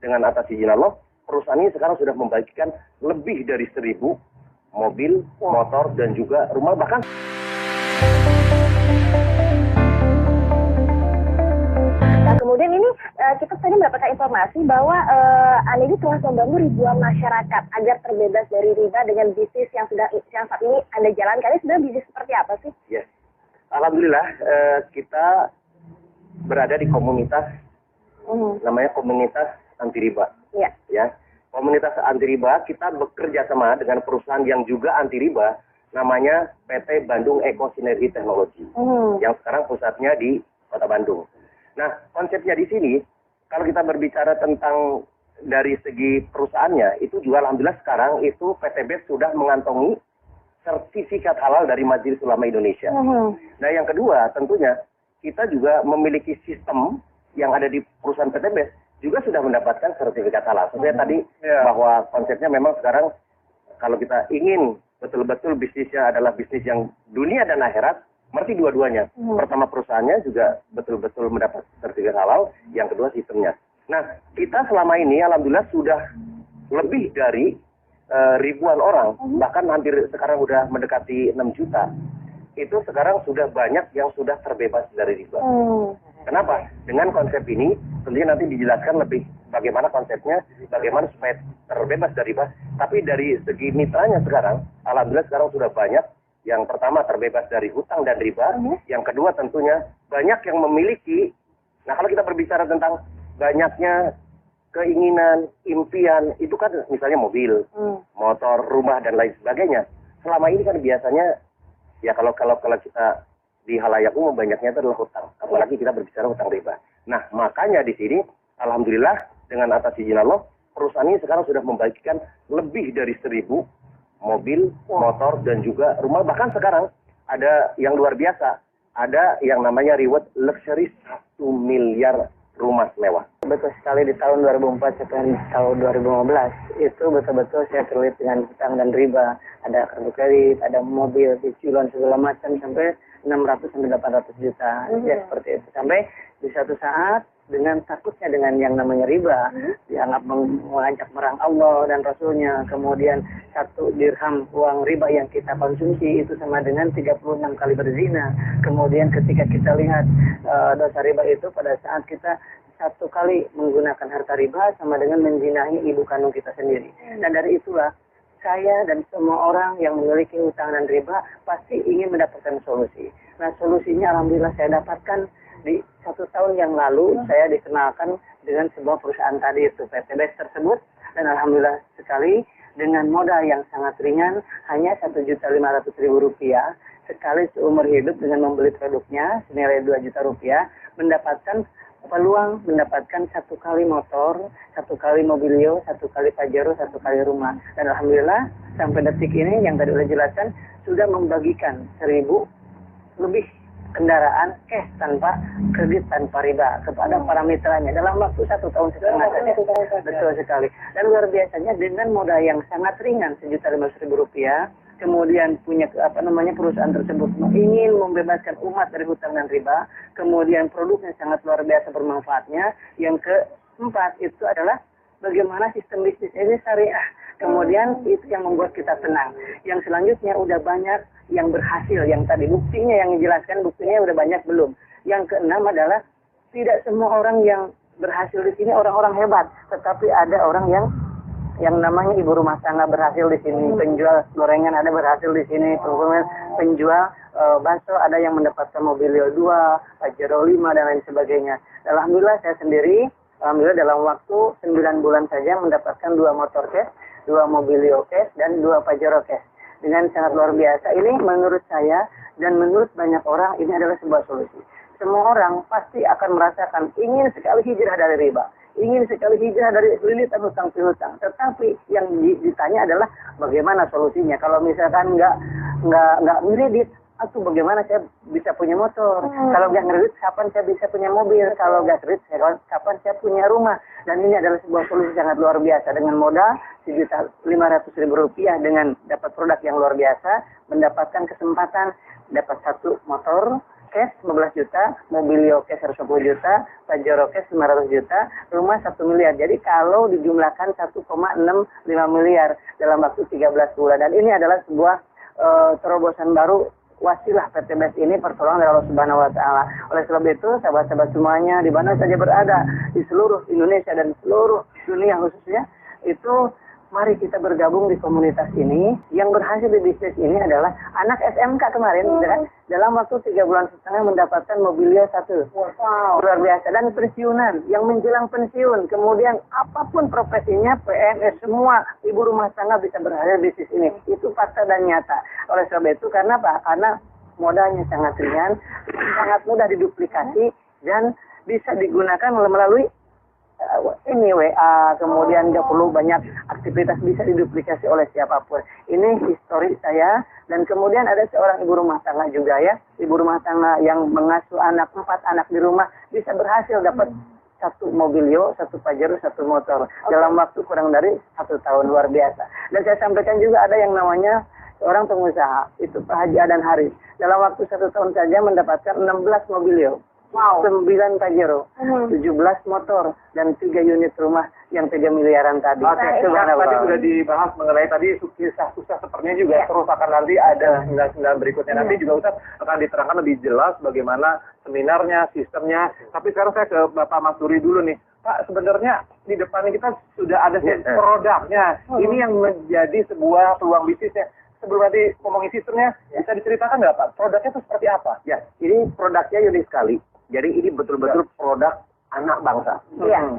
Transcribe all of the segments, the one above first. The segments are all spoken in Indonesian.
dengan atas izin Allah, perusahaan ini sekarang sudah membagikan lebih dari 1.000 mobil, motor, dan juga rumah, bahkan kemudian ini kita tadi mendapatkan informasi bahwa Anda ini telah membantu ribuan masyarakat agar terbebas dari riba dengan bisnis yang saat ini Anda jalankan. Ini sebenarnya bisnis seperti apa sih? Yes. Alhamdulillah kita berada di komunitas namanya komunitas anti riba. Iya. Ya. Komunitas anti riba, kita bekerja sama dengan perusahaan yang juga anti riba, namanya PT Bandung Eko Sinergi Teknologi, yang sekarang pusatnya di Kota Bandung. Nah, konsepnya di sini, kalau kita berbicara tentang dari segi perusahaannya, itu juga alhamdulillah sekarang itu PTB sudah mengantongi sertifikat halal dari Majelis Ulama Indonesia. Nah, yang kedua tentunya kita juga memiliki sistem yang ada di perusahaan PTB juga sudah mendapatkan sertifikat halal. Sebenarnya tadi bahwa konsepnya memang sekarang kalau kita ingin betul-betul bisnisnya adalah bisnis yang dunia dan akhirat, berarti dua-duanya. Pertama perusahaannya juga betul-betul mendapat sertifikat halal, yang kedua sistemnya. Nah, kita selama ini alhamdulillah sudah lebih dari ribuan orang, bahkan hampir sekarang sudah mendekati 6 juta. Itu sekarang sudah banyak yang sudah terbebas dari riba. Kenapa? Dengan konsep ini, tentunya nanti dijelaskan lebih bagaimana konsepnya, bagaimana supaya terbebas dari riba. Tapi dari segi mitranya sekarang, alhamdulillah sekarang sudah banyak. Yang pertama terbebas dari hutang dan riba. Yang kedua tentunya banyak yang memiliki. Nah, kalau kita berbicara tentang banyaknya keinginan, impian, itu kan misalnya mobil, motor, rumah, dan lain sebagainya. Selama ini kan biasanya, ya kalau kita di halayak umum banyaknya itu adalah hutang. Apalagi kita berbicara hutang riba. Nah, makanya di sini, alhamdulillah dengan atas izin Allah, perusahaan ini sekarang sudah membagikan lebih dari 1.000 mobil, motor, dan juga rumah. Bahkan sekarang ada yang luar biasa. Ada yang namanya reward luxury 1 miliar rumah mewah. Betul sekali, di tahun 2004 sampai tahun 2015 itu betul-betul saya terlibat dengan hutang dan riba. Ada kartu kredit, ada mobil, cicilan segala macam sampai 600 sampai 800 juta. Ya seperti itu. Sampai di satu saat dengan takutnya dengan yang namanya riba, dianggap mengajak merang Allah dan Rasulnya, kemudian 1 dirham uang riba yang kita konsumsi itu sama dengan 36 kali berzina. Kemudian ketika kita lihat dosa riba itu pada saat kita 1 kali menggunakan harta riba sama dengan menzinahi ibu kandung kita sendiri. Dan dari itulah saya dan semua orang yang memiliki hutang dan riba pasti ingin mendapatkan solusi. Nah, solusinya alhamdulillah saya dapatkan di 1 tahun yang lalu. Saya dikenalkan dengan sebuah perusahaan tadi itu PTB tersebut, dan alhamdulillah sekali dengan modal yang sangat ringan, hanya Rp1.500.000 sekali seumur hidup dengan membeli produknya senilai Rp2 juta, mendapatkan peluang mendapatkan 1 kali motor, 1 kali mobilio, 1 kali pajero, 1 kali rumah. Dan alhamdulillah sampai detik ini yang tadi udah jelaskan sudah membagikan 1.000 lebih kendaraan cash tanpa kredit tanpa riba kepada para mitranya dalam waktu 1 tahun setengah saja. Betul sekali. Dan luar biasanya dengan modal yang sangat ringan Rp1.500.000, kemudian punya perusahaan tersebut ingin membebaskan umat dari hutang dan riba, kemudian produknya sangat luar biasa bermanfaatnya. Yang keempat itu adalah bagaimana sistem bisnis ini syariah. Kemudian itu yang membuat kita tenang. Yang selanjutnya udah banyak yang berhasil, yang tadi buktinya yang dijelaskan, buktinya udah banyak belum. Yang keenam adalah tidak semua orang yang berhasil di sini orang-orang hebat, tetapi ada orang yang namanya ibu rumah tangga berhasil di sini, penjual gorengan ada berhasil di sini, penjual bakso ada yang mendapatkan mobilio 2, pajero 5, dan lain sebagainya. Alhamdulillah saya sendiri, alhamdulillah dalam waktu 9 bulan saja mendapatkan 2 motor cash, 2 mobilio cash, dan 2 pajero cash. Dengan sangat luar biasa. Ini menurut saya dan menurut banyak orang ini adalah sebuah solusi. Semua orang pasti akan merasakan ingin sekali hijrah dari riba, ingin sekali hijrah dari lilitan hutang piutang. Tetapi yang ditanya adalah bagaimana solusinya. Kalau misalkan nggak ngeredit, atau bagaimana saya bisa punya motor? Kalau nggak ngeredit, kapan saya bisa punya mobil? Kalau nggak kredit, kapan saya punya rumah? Dan ini adalah sebuah solusi sangat luar biasa. Dengan modal Rp1.500.000 dengan dapat produk yang luar biasa, mendapatkan kesempatan dapat 1 motor, cash 15 juta, Mobilio cash 110 juta, Pajero cash 500 juta, rumah 1 miliar. Jadi kalau dijumlahkan 1,65 miliar dalam waktu 13 bulan. Dan ini adalah sebuah terobosan baru wasilah PT BES ini pertolongan dari Allah Subhanahu wa taala. Oleh sebab itu, sahabat-sahabat semuanya di mana saja berada di seluruh Indonesia dan seluruh dunia khususnya, itu mari kita bergabung di komunitas ini. Yang berhasil di bisnis ini adalah anak SMK kemarin, dalam waktu 3 bulan setengah mendapatkan Mobilio 1. Wow, luar biasa. Dan pensiunan, yang menjelang pensiun, kemudian apapun profesinya, PNS, semua ibu rumah tangga bisa berhasil di bisnis ini. Itu fakta dan nyata. Oleh sebab itu, karena apa? Karena modalnya sangat ringan, sangat mudah diduplikasi, dan bisa digunakan melalui ini WA, kemudian nggak perlu banyak aktivitas, bisa diduplikasi oleh siapapun. Ini histori saya. Dan kemudian ada seorang ibu rumah tangga juga ya, ibu rumah tangga yang mengasuh 4 anak di rumah, bisa berhasil dapat 1 Mobilio, 1 Pajero, 1 motor dalam waktu kurang dari 1 tahun. Luar biasa. Dan saya sampaikan juga ada yang namanya seorang pengusaha, itu Pak Haji Adan Haris, dalam waktu 1 tahun saja mendapatkan 16 Mobilio. Wow. 9 Pajero, 17 motor, dan 3 unit rumah yang 3 miliaran tadi. Oke, tadi sudah dibahas mengenai tadi kisah sukses sepertinya juga terus akan nanti ada 9 berikutnya. Nanti juga Ustaz akan diterangkan lebih jelas bagaimana seminarnya, sistemnya. Tapi sekarang saya ke Bapak Mas Duri dulu nih. Pak, sebenarnya di depan kita sudah ada produknya. Ini yang menjadi sebuah peluang bisnisnya. Sebelum nanti ngomongin sistemnya, bisa diceritakan nggak Pak? Produknya itu seperti apa? Ya, ini produknya unik sekali. Jadi ini betul-betul produk anak bangsa.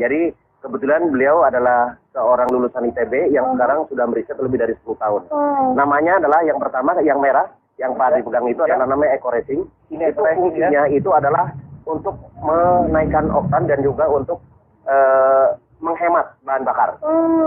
Jadi kebetulan beliau adalah seorang lulusan ITB yang sekarang sudah meriset lebih dari 10 tahun. Namanya adalah yang pertama, yang merah, yang Pak dipegang itu adalah namanya Eco Racing. Ini itu fungsinya itu adalah untuk menaikkan oktan dan juga untuk menghemat bahan bakar.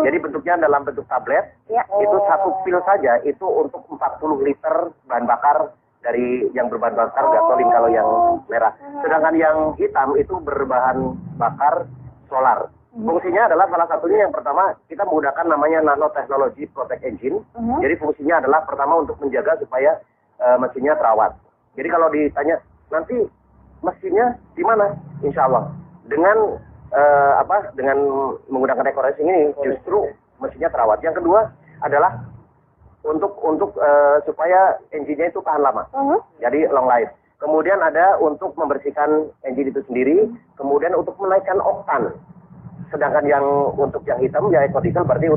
Jadi bentuknya dalam bentuk tablet. Itu 1 pil saja itu untuk 40 liter bahan bakar dari yang berbahan bakar gasolin kalau yang merah. Sedangkan yang hitam itu berbahan bakar solar. Fungsinya adalah salah satunya yang pertama kita menggunakan namanya nanotechnology protect engine. Jadi fungsinya adalah pertama untuk menjaga supaya mesinnya terawat. Jadi kalau ditanya nanti mesinnya di mana? Insya Allah dengan dengan menggunakan Eco Racing ini justru mesinnya terawat. Yang kedua adalah untuk supaya engine-nya itu tahan lama. Jadi long life. Kemudian ada untuk membersihkan engine itu sendiri, kemudian untuk menaikkan oktan. Sedangkan yang untuk yang hitam ya eco diesel berarti